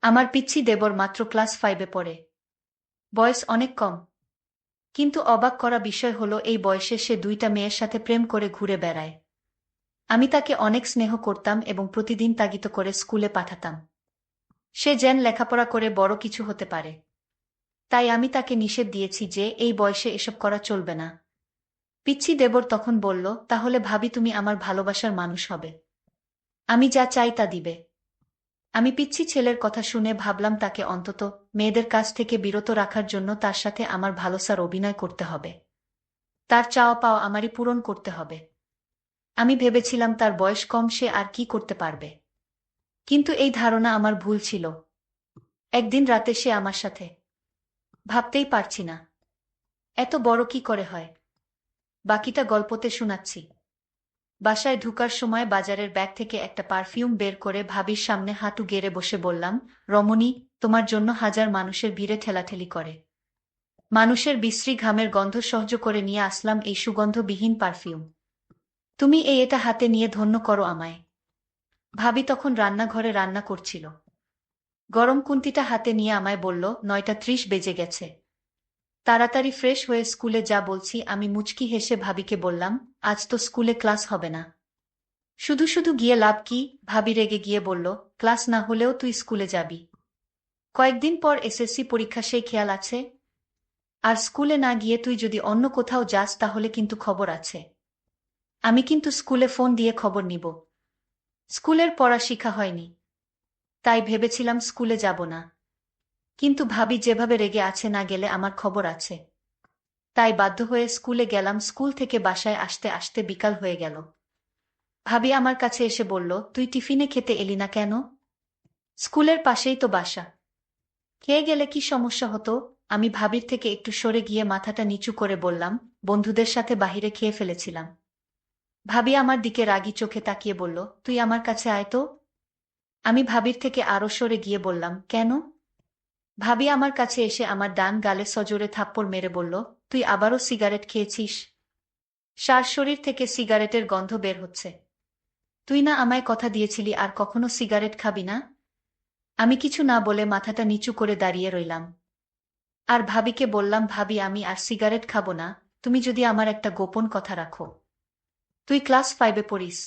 আমার পিচ্চি দেবর মাত্র ক্লাস 5-এ পড়ে। বয়স অনেক কম। কিন্তু অবাক করা বিষয় হলো এই বয়সে সে 2টা মেয়ের সাথে প্রেম করে ঘুরে বেড়ায়। আমি তাকে অনেক স্নেহ করতাম এবং প্রতিদিন তাগিদ করে স্কুলে পাঠাতাম। সে যেন লেখাপড়া করে বড় কিছু হতে পারে। তাই আমি তাকে নিষেধ দিয়েছি যে এই বয়সে এসব করা চলবে না। পিচ্চি দেবর তখন বলল, তাহলে ভাবি তুমি আমার ভালোবাসার মানুষ হবে। আমি যা চাই তা দিবে। আমি পিচ্চি ছেলের কথা শুনে ভাবলাম তাকে অন্তত মেয়েদের কাছ থেকে বিরত রাখার জন্য তার সাথে আমার ভালোসার অভিনয় করতে হবে। তার চাওয়া পাওয়া আমারই পূরণ করতে হবে। আমি ভেবেছিলাম তার বয়স কম, সে আর কি করতে পারবে। কিন্তু এই ধারণা আমার ভুল ছিল। একদিন রাতে সে আমার সাথে। ভাবতেই পারছি না এত বড় কি করে হয়। বাকিটা গল্পতে শোনাচ্ছি। বাসায় ঢুকার সময় বাজারের ব্যাগ থেকে একটা পারফিউম বের করে ভাবির সামনে হাঁটু গেড়ে বসে বললাম, রমণী, তোমার জন্য হাজার মানুষের ভিড়ে ঠেলাঠেলি করে মানুষের বিশ্রী ঘামের গন্ধ সহ্য করে নিয়ে আসলাম এই সুগন্ধবিহীন পারফিউম। তুমি এটা হাতে নিয়ে ধন্য করো আমায়। ভাবি তখন রান্নাঘরে রান্না করছিল। গরম কুন্তিটা হাতে নিয়ে আমায় বলল, 9:30 বেজে গেছে। তাড়াতাড়ি ফ্রেশ হয়ে স্কুলে যা বলছি। আমি মুচকি হেসে ভাবিকে বললাম, আজ তো স্কুলে ক্লাস হবে না। শুধু শুধু গিয়ে লাভ কি? ভাবি রেগে গিয়ে বলল, ক্লাস না হলেও তুই স্কুলে যাবি। কয়েকদিন পর এসএসসি পরীক্ষা, সেই খেয়াল আছে? আর স্কুলে না গিয়ে তুই যদি অন্য কোথাও যাস তাহলে কিন্তু খবর আছে। আমি কিন্তু স্কুলে ফোন দিয়ে খবর নিব। স্কুলের পড়া শিখা হয়নি, তাই ভেবেছিলাম স্কুলে যাব না। কিন্তু ভাবি যেভাবে রেগে আছে, না গেলে আমার খবর আছে। তাই বাধ্য হয়ে স্কুলে গেলাম। স্কুল থেকে বাসায় আসতে আসতে বিকাল হয়ে গেল। ভাবি আমার কাছে এসে বলল, তুই টিফিনে খেতে এলি না কেন? স্কুলের পাশেই তো বাসা। খেয়ে গেলে কি সমস্যা হতো? আমি ভাবির থেকে একটু সরে গিয়ে মাথাটা নিচু করে বললাম, বন্ধুদের সাথে বাহিরে খেয়ে ফেলেছিলাম। ভাবি আমার দিকে রাগী চোখে তাকিয়ে বলল, তুই আমার কাছে আয় তো। আমি ভাবির থেকে আরো সরে গিয়ে বললাম, কেন? ভাবি আমার কাছে এসে আমার ডান গালে সজোরে থাপ্পড় মেরে বলল, তুই আবারও সিগারেট খেয়েছিস? সার শরীর থেকে সিগারেটের গন্ধ বের হচ্ছে। তুই না আমায় কথা দিয়েছিলি আর কখনো সিগারেট খাবি না? আমি কিছু না বলে মাথাটা নিচু করে দাঁড়িয়ে রইলাম। আর ভাবিকে বললাম, ভাবি আমি আর সিগারেট খাবো না, তুমি যদি আমার একটা গোপন কথা রাখো। তুই ক্লাস 5-এ পড়িস।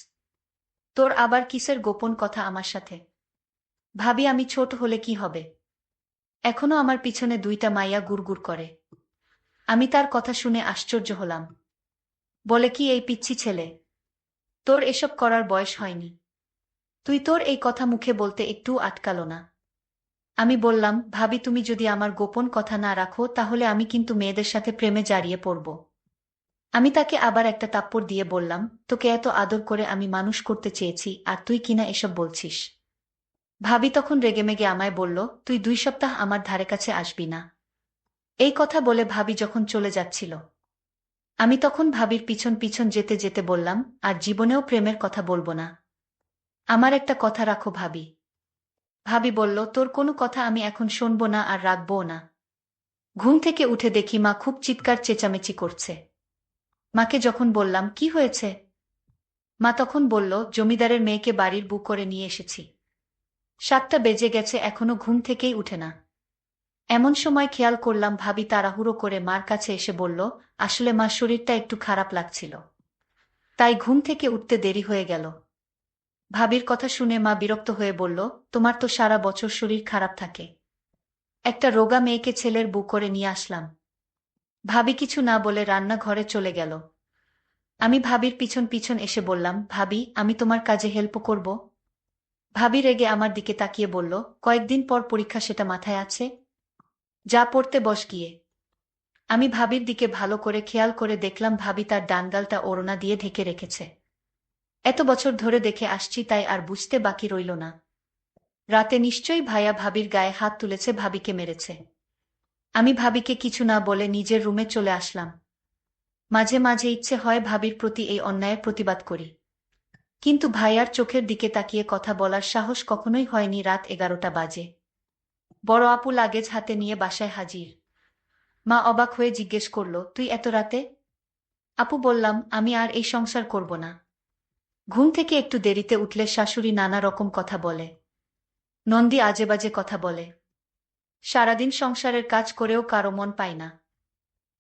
তোর আবার কিসের গোপন কথা আমার সাথে? ভাবি, আমি ছোট হলে কি হবে? এখনো আমার পিছনে 2টা মাইয়া গুড়গুড় করে। আমি তার কথা শুনে আশ্চর্য হলাম। বলে কি, এই পিচ্চি ছেলে, তোর এসব করার বয়স হয়নি। তুই তোর এই কথা মুখে বলতে একটু আটকালো না। আমি বললাম, ভাবি তুমি যদি আমার গোপন কথা না রাখো তাহলে আমি কিন্তু মেয়েদের সাথে প্রেমে জড়িয়ে পড়ব। আমি তাকে আবার একটা থাপ্পড় দিয়ে বললাম, তোকে এত আদর করে আমি মানুষ করতে চেয়েছি আর তুই কিনা এসব বলছিস। ভাবি তখন রেগেমেগে আমায় বলল, তুই 2 সপ্তাহ আমার ধারে কাছে আসবি না। এই কথা বলে ভাবি যখন চলে যাচ্ছিল, আমি তখন ভাবির পিছন পিছন যেতে যেতে বললাম, আর জীবনেও প্রেমের কথা বলবো না। আমার একটা কথা রাখো ভাবি। ভাবি বলল, তোর কোনো কথা আমি এখন শুনবো না আর রাখবও না। ঘুম থেকে উঠে দেখি মা খুব চিৎকার চেঁচামেচি করছে। মাকে যখন বললাম, কি হয়েছে, মা তখন বলল, জমিদারের মেয়েকে বাড়ির বউ করে নিয়ে এসেছি। 7টা বেজে গেছে, এখনো ঘুম থেকেই উঠে না। এমন সময় খেয়াল করলাম ভাবি তাড়াহুড়ো করে মার কাছে এসে বলল, আসলে মার শরীরটা একটু খারাপ লাগছিল, তাই ঘুম থেকে উঠতে দেরি হয়ে গেল। ভাবির কথা শুনে মা বিরক্ত হয়ে বলল, তোমার তো সারা বছর শরীর খারাপ থাকে, একটা রোগা মেয়েকে ছেলের বউ করে নিয়ে আসলাম। ভাবি কিছু না বলে রান্নাঘরে চলে গেল। আমি ভাবির পিছন পিছন এসে বললাম, ভাবি আমি তোমার কাজে হেল্প করব? ভাবি রেগে আমার দিকে তাকিয়ে বলল, কয়েকদিন পর পরীক্ষা, সেটা মাথায় আছে? যা পড়তে বস গিয়ে। আমি ভাবির দিকে ভালো করে খেয়াল করে দেখলাম ভাবি তার ডানগালটা ওড়না দিয়ে ঢেকে রেখেছে। এত বছর ধরে দেখে আসছি, তাই আর বুঝতে বাকি রইল না। রাতে নিশ্চয়ই ভাইয়া ভাবির গায়ে হাত তুলেছে, ভাবিকে মেরেছে। আমি ভাবিকে কিছু না বলে নিজের রুমে চলে আসলাম। মাঝে মাঝে ইচ্ছে হয় ভাবির প্রতি এই অন্যায়ের প্রতিবাদ করি, কিন্তু ভাইয়ার চোখের দিকে তাকিয়ে কথা বলার সাহস কখনোই হয়নি। রাত 11টা বাজে। বড় আপু লাগেজ হাতে নিয়ে বাসায় হাজির। মা অবাক হয়ে জিজ্ঞেস করল, তুই এত রাতে? আপু বললাম, আমি আর এই সংসার করব না। ঘুম থেকে একটু দেরিতে উঠলে শাশুড়ি নানা রকম কথা বলে। নন্দী আজেবাজে কথা বলে। সারাদিন সংসারের কাজ করেও কারো মন পায় না।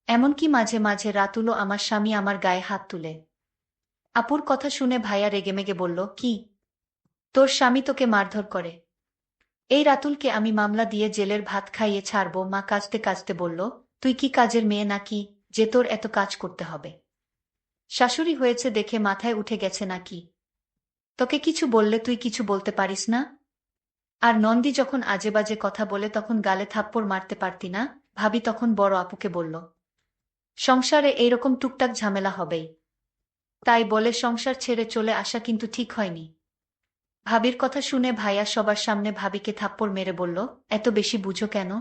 এমনকি মাঝে মাঝে রাতুলও আমার স্বামী আমার গায়ে হাত তুলে। আপুর কথা শুনে ভাইয়া রেগেমেগে বলল, কি? তোর স্বামী তোকে মারধর করে? এই রাতুলকে আমি মামলা দিয়ে জেলের ভাত খাইয়ে ছাড়ব। মা কাঁদতে কাঁদতে বলল, তুই কি কাজের মেয়ে নাকি যে তোর এত কাজ করতে হবে? শাশুড়ি হয়েছে দেখে মাথায় উঠে গেছে নাকি? তোকে কিছু বললে তুই কিছু বলতে পারিস না? আর নন্দী যখন আজেবাজে কথা বলে তখন গালে থাপ্পড় মারতে পারতি না? ভাবি তখন বড় আপুকে বলল, সংসারে এইরকম টুকটাক ঝামেলা হবেই, তাই বলে সংসার ছেড়ে চলে আসা কিন্তু ঠিক হয়নি। ভাবির কথা শুনে ভাইয়া সবার সামনে ভাবিকে থাপ্পড় মেরে বলল, এত বেশি বুঝো কেন?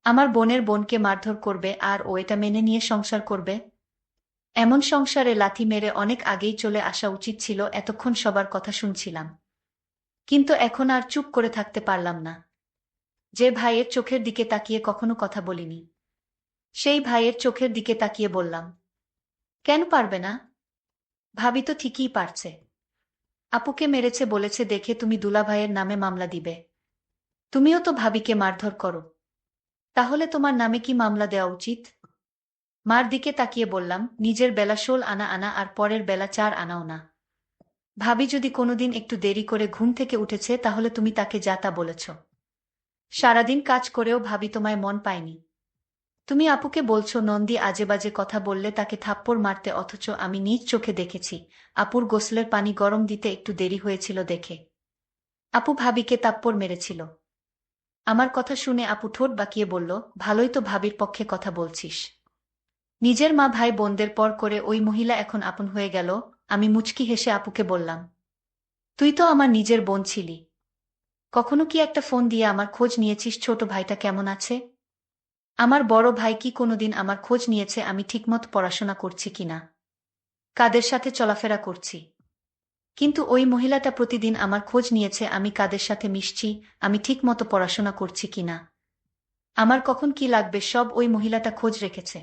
আমার বোনের বোনকে মারধর করবে আর ও এটা মেনে নিয়ে সংসার করবে? এমন সংসারে লাথি মেরে অনেক আগেই চলে আসা উচিত ছিল। এতক্ষণ সবার কথা শুনছিলাম, কিন্তু এখন আর চুপ করে থাকতে পারলাম না। যে ভাইয়ের চোখের দিকে তাকিয়ে কখনো কথা বলিনি, সেই ভাইয়ের চোখের দিকে তাকিয়ে বললাম, কেন পারবে না? ভাবি তো ঠিকই পারছে। আপুকে মেরেছে বলেছে দেখে তুমি দুলাভাইয়ের নামে মামলা দিবে? তুমিও তো ভাবিকে মারধর করো, তাহলে তোমার নামে কি মামলা দেওয়া উচিত? মার দিকে তাকিয়ে বললাম, নিজের বেলা 16 আনা আনা আর পরের বেলা 4 আনাও না। ভাবি যদি কোনোদিন একটু দেরি করে ঘুম থেকে উঠেছে তাহলে তুমি তাকে যা তা বলেছ। সারাদিন কাজ করেও ভাবি তোমায় মন পায়নি। তুমি আপুকে বলছো নন্দী আজেবাজে কথা বললে তাকে থাপ্পড় মারতে, অথচ আমি নিজ চোখে দেখেছি আপুর গোসলের পানি গরম দিতে একটু দেরি হয়েছিল দেখে আপু ভাবিকে থাপ্পড় মেরেছিল। আমার কথা শুনে আপু ঠোঁট বাঁকিয়ে বলল, ভালোই তো ভাবির পক্ষে কথা বলছিস। নিজের মা ভাই বোনদের পর করে ওই মহিলা এখন আপন হয়ে গেল। আমি মুচকি হেসে আপুকে বললাম, তুই তো আমার নিজের বোন ছিলি, কখনো কি একটা ফোন দিয়ে আমার খোঁজ নিয়েছিস ছোট ভাইটা কেমন আছে? আমার বড় ভাই কি কোনোদিন আমার খোঁজ নিয়েছে আমি ঠিকমতো পড়াশোনা করছি কিনা, কাদের সাথে চলাফেরা করছি? কিন্তু ওই মহিলাটা প্রতিদিন আমার খোঁজ নিয়েছে আমি কাদের সাথে মিশছি, আমি ঠিকমতো পড়াশোনা করছি কিনা। আমার কখন কি লাগবে সব ওই মহিলাটা খোঁজ রেখেছে।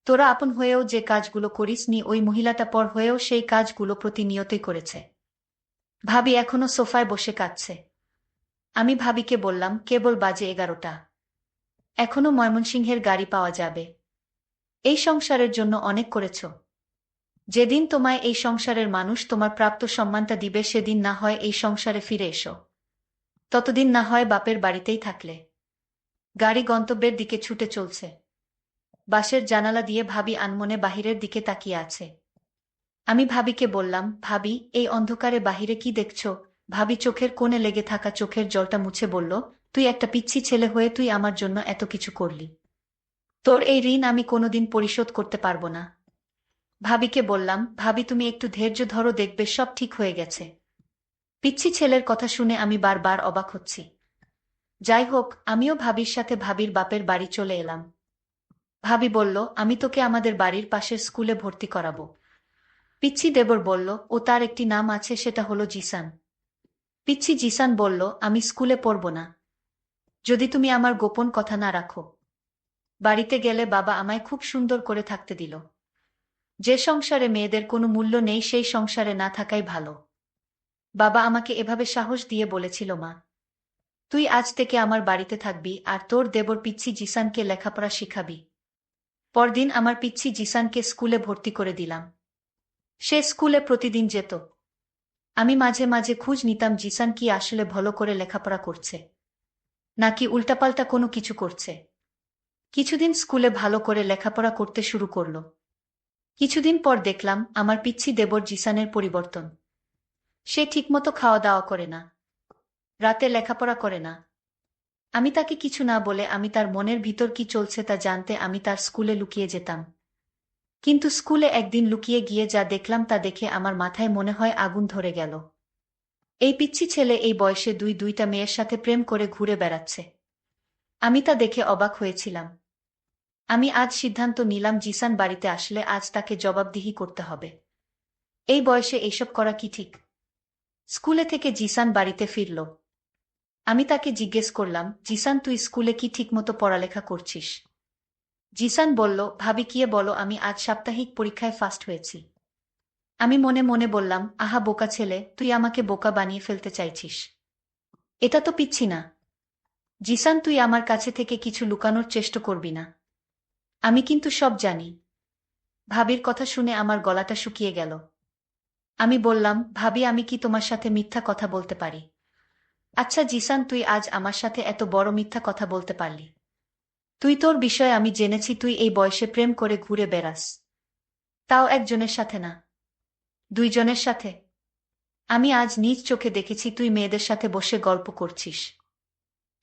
তোরা আপন হয়েও যে কাজগুলো করিস নি ওই মহিলাটা পর হয়েও সেই কাজগুলো প্রতিনিয়তই করেছে। ভাবি এখনো সোফায় বসে কাঁদছে। আমি ভাবিকে বললাম, কেবল বাজে 11টা, এখনো ময়মনসিংহের গাড়ি পাওয়া যাবে। এই সংসারের জন্য অনেক করেছ। যেদিন তোমায় এই সংসারের মানুষ তোমার প্রাপ্ত সম্মানটা দিবে সেদিন না হয় এই সংসারে ফিরে এসো, ততদিন না হয় বাপের বাড়িতেই থাকলে। গাড়ি গন্তব্যের দিকে ছুটে চলছে। বাসের জানালা দিয়ে ভাবি আনমনে বাহিরের দিকে তাকিয়ে আছে। আমি ভাবিকে বললাম, ভাবি এই অন্ধকারে বাহিরে কি দেখছো? ভাবি চোখের কোণে লেগে থাকা চোখের জলটা মুছে বলল, তুই একটা পিচ্ছি ছেলে হয়ে তুই আমার জন্য এত কিছু করলি, তোর এই ঋণ আমি কোনোদিন পরিশোধ করতে পারবো না। ভাবিকে বললাম, ভাবি তুমি একটু ধৈর্য ধরো, দেখবে সব ঠিক হয়ে গেছে। পিচ্ছি ছেলের কথা শুনে আমি বারবার অবাক হচ্ছি। যাই হোক, আমিও ভাবির সাথে ভাবির বাপের বাড়ি চলে এলাম। ভাবি বলল, আমি তোকে আমাদের বাড়ির পাশের স্কুলে ভর্তি করাবো। পিচ্ছি দেবর বলল, ও তার একটি নাম আছে, সেটা হলো জিসান। পিচ্ছি জিসান বলল, আমি স্কুলে পড়ব না যদি তুমি আমার গোপন কথা না রাখো। বাড়িতে গেলে বাবা আমায় খুব সুন্দর করে থাকতে দিল। যে সংসারে মেয়েদের কোনো মূল্য নেই সেই সংসারে না থাকাই ভালো। বাবা আমাকে এভাবে সাহস দিয়ে বলেছিল, মা তুই আজ থেকে আমার বাড়িতে থাকবি আর তোর দেবর পিচ্ছি জিসানকে লেখাপড়া শিখাবি। পরদিন আমার পিচ্ছি জিসানকে স্কুলে ভর্তি করে দিলাম। সে স্কুলে প্রতিদিন যেত। আমি মাঝে মাঝে খোঁজ নিতাম জিসান কি আসলে ভালো করে লেখাপড়া করছে নাকি উল্টাপাল্টা কোনো কিছু করছে। কিছুদিন স্কুলে ভালো করে লেখাপড়া করতে শুরু করলো। কিছুদিন পর দেখলাম আমার পিচ্ছি দেবর জিসানের পরিবর্তন। সে ঠিকমতো খাওয়া দাওয়া করে না, রাতে লেখাপড়া করে না। আমি তাকে কিছু না বলে আমি তার মনের ভিতর কি চলছে তা জানতে আমি তার স্কুলে লুকিয়ে যেতাম। কিন্তু স্কুলে একদিন লুকিয়ে গিয়ে যা দেখলাম তা দেখে আমার মাথায় মনে হয় আগুন ধরে গেল। এই পিচ্ছি ছেলে এই বয়সে দুইটা মেয়ের সাথে প্রেম করে ঘুরে বেড়াচ্ছে। আমি তা দেখে অবাক হয়েছিলাম। আমি আজ সিদ্ধান্ত নিলাম জিসান বাড়িতে আসলে আজ তাকে জবাবদিহি করতে হবে। এই বয়সে এইসব করা কি ঠিক? স্কুলে থেকে জিসান বাড়িতে ফিরল। আমি তাকে জিজ্ঞেস করলাম, জিসান তুই স্কুলে কি ঠিকমতো পড়ালেখা করছিস? জিসান বলল, ভাবি কিয়ে বলো, আমি আজ সাপ্তাহিক পরীক্ষায় ফার্স্ট হয়েছি। আমি মনে মনে বললাম, আহা বোকা ছেলে, তুই আমাকে বোকা বানিয়ে ফেলতে চাইছিস। এটা তো পিচ্ছি না। জিসান, তুই আমার কাছে থেকে কিছু লুকানোর চেষ্টা করবি না। আমি কিন্তু সব জানি। ভাবির কথা শুনে আমার গলাটা শুকিয়ে গেল। আমি বললাম, ভাবি, আমি কি তোমার সাথে মিথ্যা কথা বলতে পারি? আচ্ছা জিসান, তুই আজ আমার সাথে এত বড় মিথ্যা কথা বলতে পারলি? তুই, তোর বিষয়ে আমি জেনেছি তুই এই বয়সে প্রেম করে ঘুরে বেড়াস। তাও একজনের সাথে না, দুইজনের সাথে। আমি আজ নিজ চোখে দেখেছি তুই মেয়েদের সাথে বসে গল্প করছিস।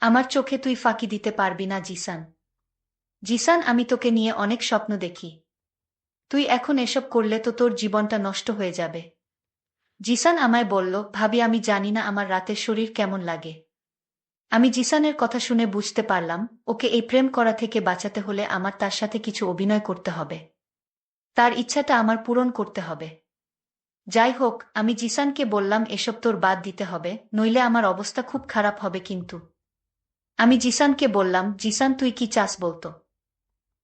আমার চোখে তুই ফাঁকি দিতে পারবি না জিসান। জিসান, আমি তোকে নিয়ে অনেক স্বপ্ন দেখি। তুই এখন এসব করলে তো তোর জীবনটা নষ্ট হয়ে যাবে। জিসান আমায় বলল, ভাবি, আমি জানি না আমার রাতের শরীর কেমন লাগে। আমি জিসানের কথা শুনে বুঝতে পারলাম, ওকে এই প্রেম করা থেকে বাঁচাতে হলে আমার তার সাথে কিছু অভিনয় করতে হবে। তার ইচ্ছাটা আমার পূরণ করতে হবে। যাই হোক, আমি জিসানকে বললাম, এসব তোর বাদ দিতে হবে, নইলে আমার অবস্থা খুব খারাপ হবে কিন্তু। আমি জিসানকে বললাম, জিসান, তুই কি চাস বলতো?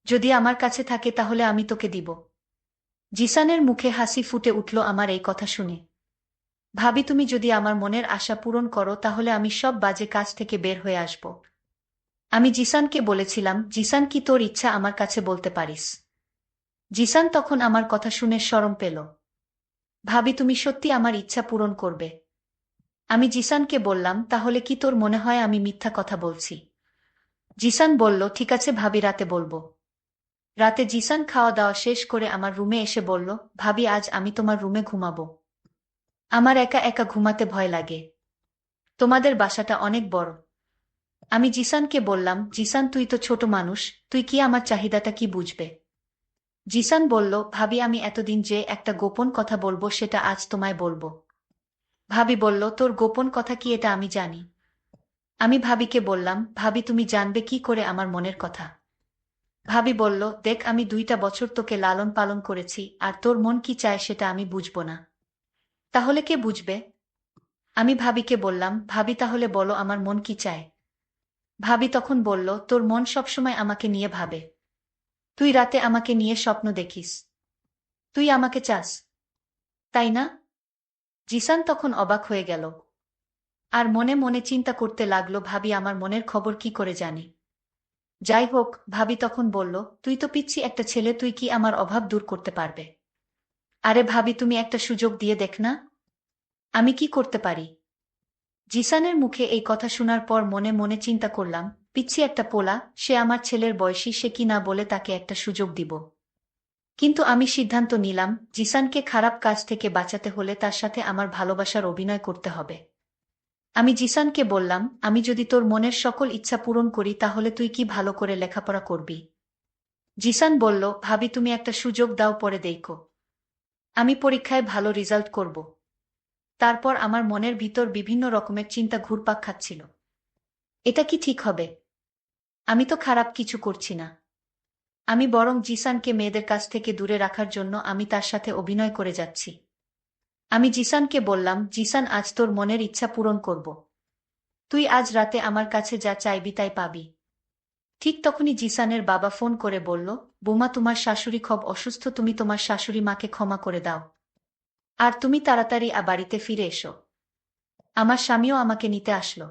যদি আমার কাছে থাকে তাহলে আমি তোকে দিব। জিসানের মুখে হাসি ফুটে উঠল আমার এই কথা শুনে। ভাবি, তুমি যদি আমার মনের আশা পূরণ করো তাহলে আমি সব বাজে কাজ থেকে বের হয়ে আসব। আমি জিসানকে বলেছিলাম, জিসান, কি তোর ইচ্ছা আমার কাছে বলতে পারিস? জিসান তখন আমার কথা শুনে শরম পেল। ভাবি, তুমি সত্যি আমার ইচ্ছা পূরণ করবে? আমি জিসানকে বললাম, তাহলে কি তোর মনে হয় আমি মিথ্যা কথা বলছি? জিসান বলল, ঠিক আছে ভাবি, রাতে বলবো। রাতে জিসান খাওয়া দাওয়া শেষ করে আমার রুমে এসে বলল, ভাবি, আজ আমি তোমার রুমে ঘুমাবো। আমার একা একা ঘুমাতে ভয় লাগে। তোমাদের বাসাটা অনেক বড়। আমি জিসানকে বললাম, জিসান, তুই তো ছোট মানুষ, তুই কি আমার চাহিদাটা কি বুঝবে? জিসান বলল, ভাবি, আমি এতদিন যে একটা গোপন কথা বলবো সেটা আজ তোমায় বলবো। ভাবি বলল, তোর গোপন কথা কি, এটা আমি জানি। আমি ভাবিকে বললাম, ভাবি, তুমি জানবে কি করে আমার মনের কথা? ভাবি বলল, দেখ, আমি 2টা বছর তোকে লালন পালন করেছি, আর তোর মন কি চায় সেটা আমি বুঝবো না। তাহলে কে বুঝবে? আমি ভাবিকে বললাম, ভাবি, তাহলে বলো আমার মন কি চায়। ভাবি তখন বলল, তোর মন সবসময় আমাকে নিয়ে ভাবে। তুই রাতে আমাকে নিয়ে স্বপ্ন দেখিস। তুই আমাকে চাস, তাই না? জিসান তখন অবাক হয়ে গেল। আর মনে মনে চিন্তা করতে লাগলো, ভাবি আমার মনের খবর কি করে জানি? যাই হোক, ভাবি তখন বলল, তুই তো পিচ্ছি একটা ছেলে, তুই কি আমার অভাব দূর করতে পারবে? আরে ভাবি, তুমি একটা সুযোগ দিয়ে দেখ না। আমি কি করতে পারি? জিসানের মুখে এই কথা শোনার পর মনে মনে চিন্তা করলাম, পিচ্ছি একটা পোলা, সে আমার ছেলের বয়সী, সে কি না বলে তাকে একটা সুযোগ দিব। কিন্তু আমি সিদ্ধান্ত নিলাম, জিসানকে খারাপ কাজ থেকে বাঁচাতে হলে তার সাথে আমার ভালোবাসার অভিনয় করতে হবে। আমি জিসানকে বললাম, আমি যদি তোর মনের সকল ইচ্ছা পূরণ করি তাহলে তুই কি ভালো করে লেখাপড়া করবি? জিসান বলল, ভাবি, তুমি একটা সুযোগ দাও, পরে দেখো। আমি পরীক্ষায় ভালো রেজাল্ট করব। তারপর আমার মনের ভিতর বিভিন্ন রকমের চিন্তা ঘুরপাক খাচ্ছিল। এটা কি ঠিক হবে? আমি তো খারাপ কিছু করছি না। আমি বরং জিসানকে মেয়েদের কাছ থেকে দূরে রাখার জন্য আমি তার সাথে অভিনয় করে যাচ্ছি। আমি জিসানকে বললাম, জিসান, আজ তোর মনের ইচ্ছা পূরণ করব। তুই আজ রাতে আমার কাছে যা চাইবি তাই পাবি। ঠিক তখনই জিসানের বাবা ফোন করে বলল, বৌমা, তোমার শাশুড়ি খুব অসুস্থ, তুমি তোমার শাশুড়ি মাকে ক্ষমা করে দাও। আর তুমি তাড়াতাড়ি বাড়িতে ফিরে এসো। আমার স্বামীও আমাকে নিতে আসলো।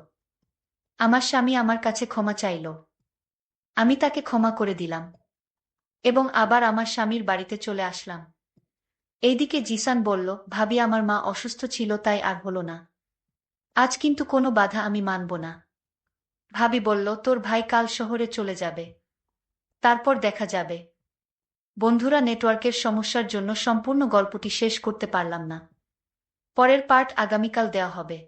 আমার স্বামী আমার কাছে ক্ষমা চাইল। আমি তাকে ক্ষমা করে দিলাম এবং আবার আমার স্বামীর বাড়িতে চলে আসলাম। এইদিকে জিসান বলল, ভাবি, আমার মা অসুস্থ ছিল তাই আর হলো না। আজ কিন্তু কোনো বাধা আমি মানব না। ভাবি বলল, তোর ভাই কাল শহরে চলে যাবে। তারপর দেখা যাবে। বন্ধুরা, নেটওয়ার্কের সমস্যার জন্য সম্পূর্ণ গল্পটি শেষ করতে পারলাম না। পরের পার্ট আগামীকাল দেওয়া হবে।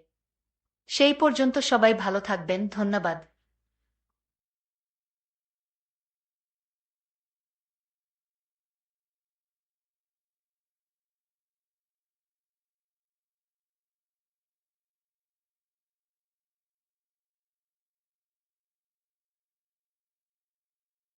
সেই পর্যন্ত সবাই ভালো থাকবেন, ধন্যবাদ।